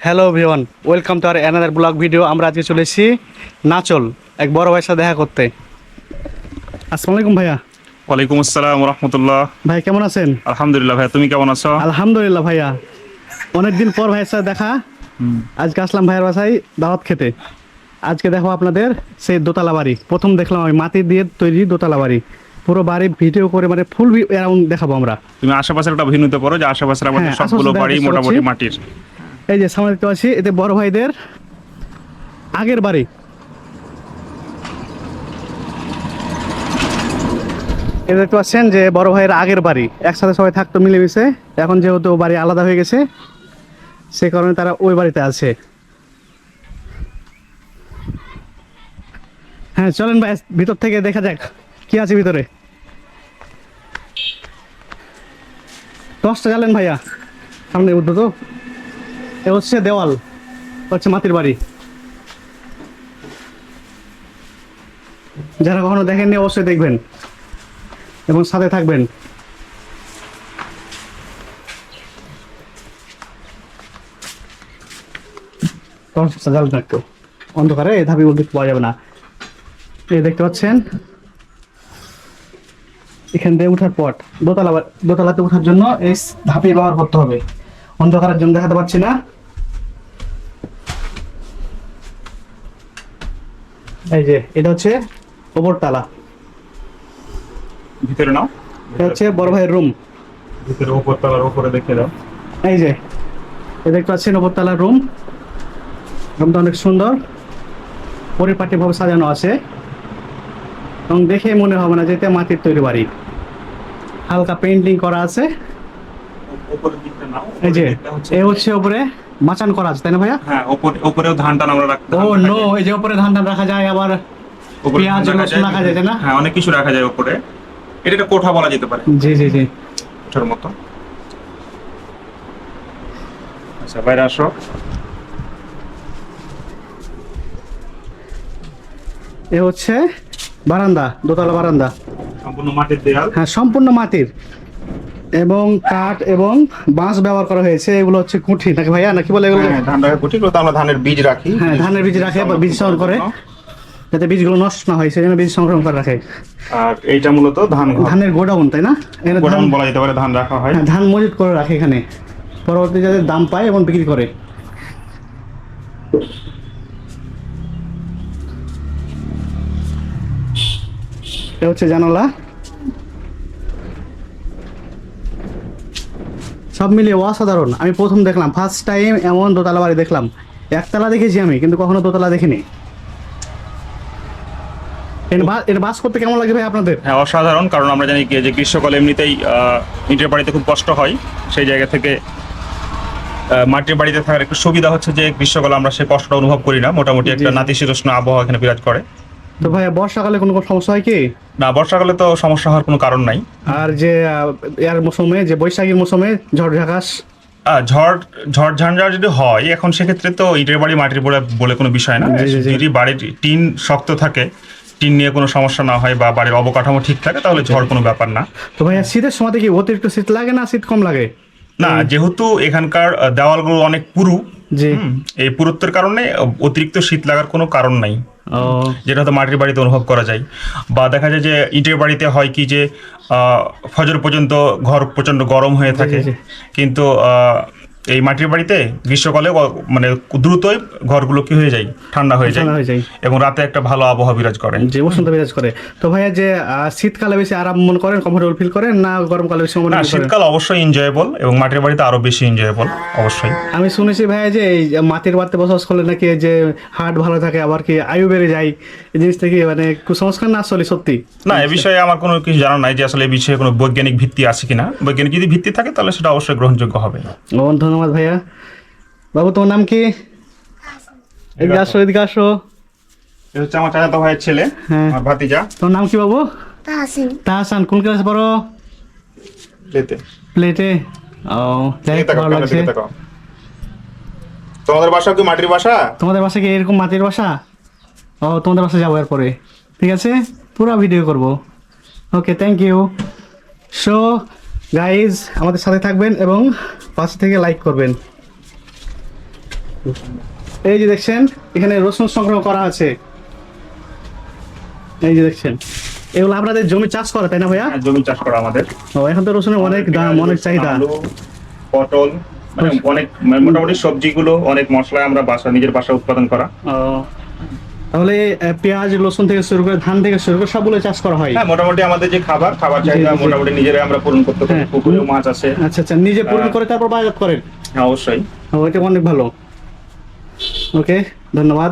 Hello everyone, welcome to our another blog video. আমরা আজকে চলে এসেছি নাচল, এক বড় ভাইয়ের সাথে দেখা করতে। আসসালামু আলাইকুম ভাইয়া। ওয়ালাইকুম আসসালাম রহমতুল্লাহ। ভাই কেমন আছেন? আলহামদুলিল্লাহ ভাইয়া, তুমি কেমন আছো? আলহামদুলিল্লাহ ভাইয়া, অনেকদিন পর ভাইয়ের সাথে দেখা। আজকে আসলাম ভাইয়ের বাসায় দাওয়াত খেতে। আজকে দেখো আপনাদের সেই দোতলা বাড়ি, প্রথম দেখলাম আমি মাটি দিয়ে তৈরি দোতলা বাড়ি। পুরো বাড়ি ভিডিও করে মানে ফুল অ্যারাউন্ড দেখাবো আমরা। তুমি আশেপাশের একটা ভিউ নিতে পারো, যে আশেপাশের আমাদের হ্যাঁ, সবগুলো আশেপাশে বাড়ি দেখার চেষ্টা মোটামুটি করছি। মাটির। এই যে সামনে দেখতে পাচ্ছি, এতে বড় ভাইদের আগের বাড়ি। এই দেখতে পাচ্ছেন যে বড় ভাইয়ের আগের বাড়ি, একসাথে সবাই থাকতো মিলেমিশে। এখন যেহেতু বাড়ি আলাদা হয়ে গেছে, সে কারণে তারা ওই বাড়িতে আছে। হ্যাঁ চলেন ভাই, ভিতর থেকে দেখা যাক কি আছে ভিতরে। টর্চটা জ্বালেন ভাইয়া, সামনে উঠবো তো। এ হচ্ছে দেওয়াল, হচ্ছে মাটির বাড়ি। যারা কখনো দেখেননি অবশ্যই দেখবেন এবং সাথে থাকবেন। টর্চটা জ্বালেন একটু, অন্ধকারে এই ধাপি বলতে পাওয়া যাবে না। এই দেখতে পাচ্ছেন, এখান দিয়ে উঠার পর দোতলাতে ওঠার জন্য এই ধাপি ব্যবহার করতে হবে। অন্ধকারের জন্য দেখাতে পাচ্ছি না। এই যে এটা হচ্ছে ওপরতলা, ভিতরে নাও, এটা হচ্ছে বড় ভাইয়ের রুম। ভিতরে উপর তলার উপরে দেখে দাও। এই যে এই দেখতে পাচ্ছেন ওপরতলার রুম। রুমটা অনেক সুন্দর, পরিপাটি ভাবে সাজানো আছে এবং দেখে মনে হবে না যে এটা মাটির তৈরি বাড়ি। হালকা পেইন্টিং করা আছে। উপরের দিকটা নাও। এই যে উপরের দিকটা এই হচ্ছে উপরে মাচান করা আছে, তাই না ভাইয়া? হ্যাঁ, উপরেও ধানটা আমরা রাখতে ও নো, এই যে উপরে ধান টান রাখা যায়, আবার পেঁয়াজ রসুন রাখা যায়, তাই না? হ্যাঁ, অনেক কিছু রাখা যায় উপরে। এটা একটা কোঠা বলা যেতে পারে, জি জি জি। কোঠার মতো। আচ্ছা, বাইরে আসো। এ হচ্ছে বারান্দা, দোতলা বারান্দা। সম্পূর্ণ মাটির দেয়াল। হ্যাঁ সম্পূর্ণ মাটির, এবং কাঠ এবং বাঁশ ব্যবহার করা হয়েছে। এগুলো হচ্ছে কুঠি নাকি ভাইয়া, নাকি বলে এগুলো? হ্যাঁ, ধান রাখা কুঠি, এগুলোতে আমরা ধানের বীজ রাখি। হ্যাঁ ধানের বীজ রাখে বা বীজ সংগ্রহ করে, যাতে বীজগুলো নষ্ট না হয় সেজন্য বীজ সংগ্রহ করে রাখে। আর এইটা মূলত ধানের গোডাউন, তাই না? এখানে গোডাউন বলা যেতে পারে, ধান রাখা হয়। হ্যাঁ, ধান মজুত করে রাখে এখানে, পরবর্তী যাতে দাম পায় এবং বিক্রি করে। এটা হচ্ছে জানালা। সব মিলিয়ে অসাধারণ। আমি প্রথম দেখলাম, ফার্স্ট টাইম এমন দোতলা বাড়ি দেখলাম। একতলা দেখেছি আমি, কিন্তু কখনো দোতলা দেখিনি। এর বাস করতে কেমন লাগে ভাই আপনাদের? হ্যাঁ, অসাধারণ। কারণ আমরা জানি কি যে গ্রীষ্মকালে এমনিতেই ইটের বাড়িতে খুব কষ্ট হয়। সেই জায়গা থেকে মাটির বাড়িতে থাকার একটু সুবিধা হচ্ছে যে গ্রীষ্মকালে আমরা সেই কষ্টটা অনুভব করি না। মোটামুটি একটা জি, জি। নাতিশীতোষ্ণ আবহাওয়া এখানে বিরাজ করে। তো ভাই বর্ষাকালে কোনো কোনো সমস্যা হয় কি? না, বর্ষাকালে তো সমস্যা হওয়ার কোনো কারণ নাই। আর যে এর মৌসুমে, যে বৈশাখীর মৌসুমে ঝড় ঝাঁকাশ। ঝড় ঝড় ঝঞ্ঝাট যদি হয়, এখন সেক্ষেত্রে তো ইটের বাড়ি মাটির বাড়ি বলে কোনো বিষয় না। জি, জি, জি। যদি বাড়ির টিন শক্ত থাকে, টিন নিয়ে কোনো সমস্যা না হয় বা বাড়ির অবকাঠামো ঠিক থাকে, তাহলে ঝড় কোনো ব্যাপার না। তো ভাইয়া শীতের সময় কি অতিরিক্ত শীত লাগে না শীত কম লাগে? না, যেহেতু এখানকার দেওয়ালগুলো অনেক পুরু, জি। এই পুরুত্বের কারণে অতিরিক্ত শীত লাগার কোনো কারণ নাই, ও যেটা হয়তো মাটির বাড়িতে অনুভব করা যায়। বা দেখা যায় যে ইটের বাড়িতে হয় কি যে ফজর পর্যন্ত ঘর প্রচণ্ড গরম হয়ে থাকে, জি। কিন্তু এই মাটির বাড়িতে গ্রীষ্মকালে মানে দ্রুতই ঘরগুলো কি হয়ে যায়, ঠান্ডা হয়ে যায়, ঠান্ডা হয়ে যায়। এবং রাতে একটা ভালো আবহাওয়া বিরাজ করে। যে বসন্ত বিরাজ করে। তো ভাইয়া যে শীতকালে বেশি আরাম মনে করেন, কমফোর্টেবল ফিল করেন, না গরমকালে বেশি মনে না, করেন? শীতকাল অবশ্যই এনজয়েবল, এবং মাটির বাড়িতে আরো বেশি এনজয়েবল অবশ্যই। আমি শুনেছি ভাইয়া যে এই যে মাটির বাড়িতে বসবাস করলে নাকি যে হার্ট ভালো থাকে, আবার কি আয়ু বেড়ে যায়। এই জিনিসটা কি মানে কুসংস্কার না আসলে সত্যি? না, এ বিষয়ে আমার কোনো কিছু জানা নাই যে আসলে এই বিষয়ে কোনো বৈজ্ঞানিক ভিত্তি আছে কিনা। বৈজ্ঞানিক যদি ভিত্তি থাকে তাহলে সেটা অবশ্যই গ্রহণযোগ্য হবে। ও ধন্যবাদ ভাইয়া। বাবু তোমার নাম কি? এদিকে আসো, এদিকে আসো। এটা হচ্ছে আমার চাচাতো ভাইয়ের ছেলে, হ্যাঁ। আমার ভাতিজা। তোমার নাম কি বাবু? তাহসিন। তাহসান। কোন ক্লাসে পড়ো? লেতে। প্লেটে। ও যাই হোক, ভালো লাগছে। তোমাদের বাসা কি মাটির বাসা? তোমাদের বাসা কি এরকম মাটির বাসা? ও তোমাদের বাসা যাবো এরপরে, ঠিক আছে, পুরো ভিডিও করব। ওকে, থ্যাংক ইউ। সো গাইজ, আমাদের সাথে থাকবেন এবং পাশে থেকে লাইক করবেন। এই যে দেখছেন এখানে রসুন সংগ্রহ করা আছে, এই যে দেখছেন এগুলো আপনাদের জমি চাষ করে তাই না ভাইয়া? হ্যাঁ, জমি চাষ করা আমাদের। ও এখন তো রসুনের অনেক দাম, অনেক চাহিদা। আলু, পটল, মানে অনেক মোটামুটি সবজিগুলো, অনেক মশলা আমরা নিজের বাসা উৎপাদন করা। ও, তাহলে পেঁয়াজ রসুন থেকে শুরু করে ধান থেকে শুরু করে সবগুলো চাষ করা হয়? হ্যাঁ, মোটামুটি আমাদের যে খাবার চাহিদা জি, জি। মোটামুটি নিজেরাই আমরা পূরণ করতে পারি। হ্যাঁ। পুকুরেও মাছ আছে। আচ্ছা আচ্ছা, নিজে পূরণ করে তারপর বাজার করেন? হ্যাঁ, অবশ্যই। ও, এটা অনেক ভালো। ওকে, ধন্যবাদ।